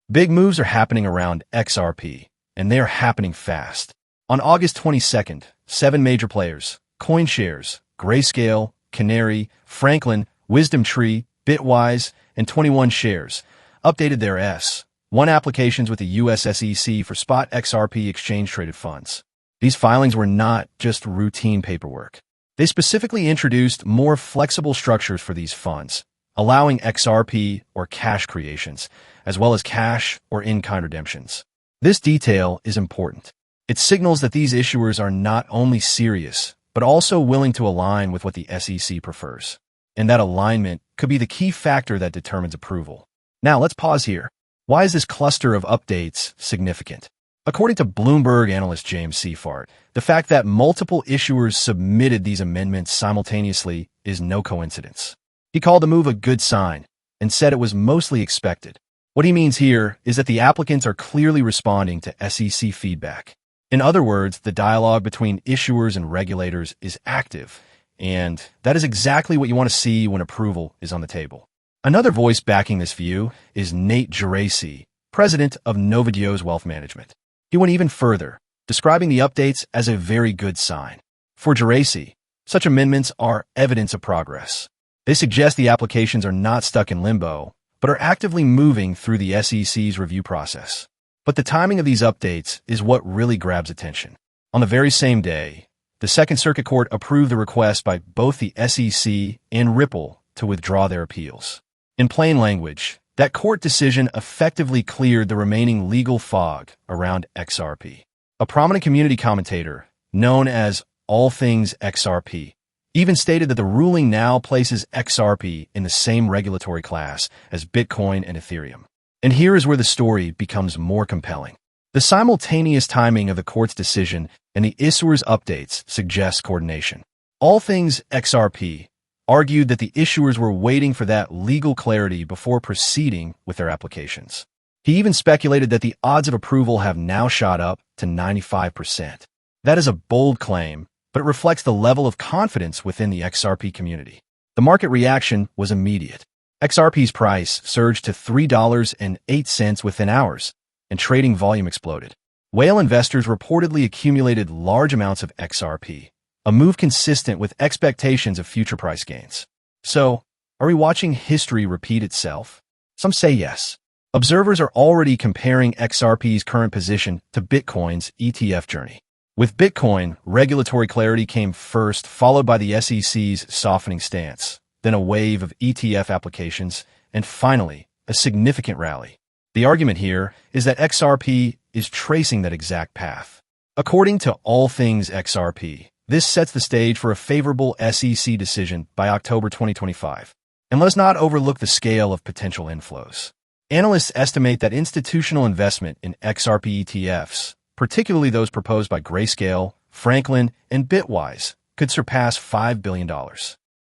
Big moves are happening around XRP, and they are happening fast. On August 22nd, 7 major players, CoinShares, Grayscale, Canary, Franklin, WisdomTree, Bitwise, and 21 Shares, updated their S1 applications with the US SEC for spot XRP exchange-traded funds. These filings were not just routine paperwork. They specifically introduced more flexible structures for these funds, allowing XRP or cash creations, as well as cash or in-kind redemptions. This detail is important. It signals that these issuers are not only serious, but also willing to align with what the SEC prefers. And that alignment could be the key factor that determines approval. Now, let's pause here. Why is this cluster of updates significant? According to Bloomberg analyst James Seyffart, the fact that multiple issuers submitted these amendments simultaneously is no coincidence. He called the move a good sign and said it was mostly expected. What he means here is that the applicants are clearly responding to SEC feedback. In other words, the dialogue between issuers and regulators is active, and that is exactly what you want to see when approval is on the table. Another voice backing this view is Nate Geraci, president of Novidios Wealth Management. He went even further, describing the updates as a very good sign. For Geraci, such amendments are evidence of progress. They suggest the applications are not stuck in limbo, but are actively moving through the SEC's review process. But the timing of these updates is what really grabs attention. On the very same day, the Second Circuit Court approved the request by both the SEC and Ripple to withdraw their appeals. In plain language, that court decision effectively cleared the remaining legal fog around XRP. A prominent community commentator, known as All Things XRP, even stated that the ruling now places XRP in the same regulatory class as Bitcoin and Ethereum. And here is where the story becomes more compelling. The simultaneous timing of the court's decision and the issuer's updates suggests coordination. All Things XRP argued that the issuers were waiting for that legal clarity before proceeding with their applications. He even speculated that the odds of approval have now shot up to 95%. That is a bold claim, but it reflects the level of confidence within the XRP community. The market reaction was immediate. XRP's price surged to $3.08 within hours, and trading volume exploded. Whale investors reportedly accumulated large amounts of XRP, a move consistent with expectations of future price gains. So, are we watching history repeat itself? Some say yes. Observers are already comparing XRP's current position to Bitcoin's ETF journey. With Bitcoin, regulatory clarity came first, followed by the SEC's softening stance, then a wave of ETF applications, and finally, a significant rally. The argument here is that XRP is tracing that exact path. According to All Things XRP, this sets the stage for a favorable SEC decision by October 2025. And let's not overlook the scale of potential inflows. Analysts estimate that institutional investment in XRP ETFs, particularly those proposed by Grayscale, Franklin, and Bitwise, could surpass $5 billion.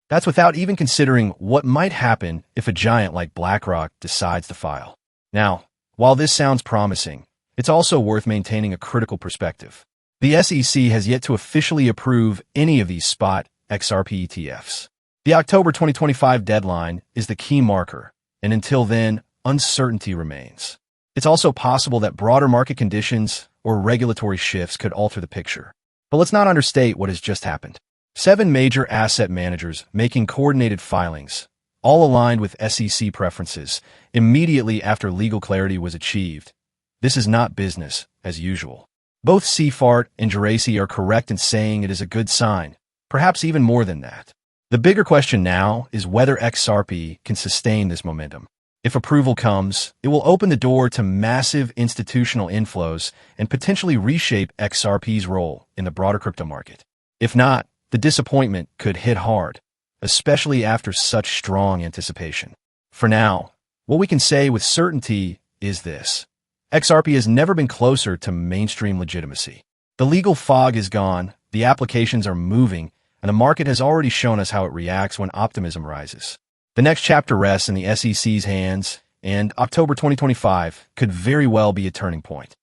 That's without even considering what might happen if a giant like BlackRock decides to file. Now, while this sounds promising, it's also worth maintaining a critical perspective. The SEC has yet to officially approve any of these spot XRP ETFs. The October 2025 deadline is the key marker, and until then, uncertainty remains. It's also possible that broader market conditions or regulatory shifts could alter the picture. But let's not understate what has just happened. 7 major asset managers making coordinated filings, all aligned with SEC preferences, immediately after legal clarity was achieved. This is not business as usual. Both Seyffart and Geraci are correct in saying it is a good sign, perhaps even more than that. The bigger question now is whether XRP can sustain this momentum. If approval comes, it will open the door to massive institutional inflows and potentially reshape XRP's role in the broader crypto market. If not, the disappointment could hit hard, especially after such strong anticipation. For now, what we can say with certainty is this. XRP has never been closer to mainstream legitimacy. The legal fog is gone, the applications are moving, and the market has already shown us how it reacts when optimism rises. The next chapter rests in the SEC's hands, and October 2025 could very well be a turning point.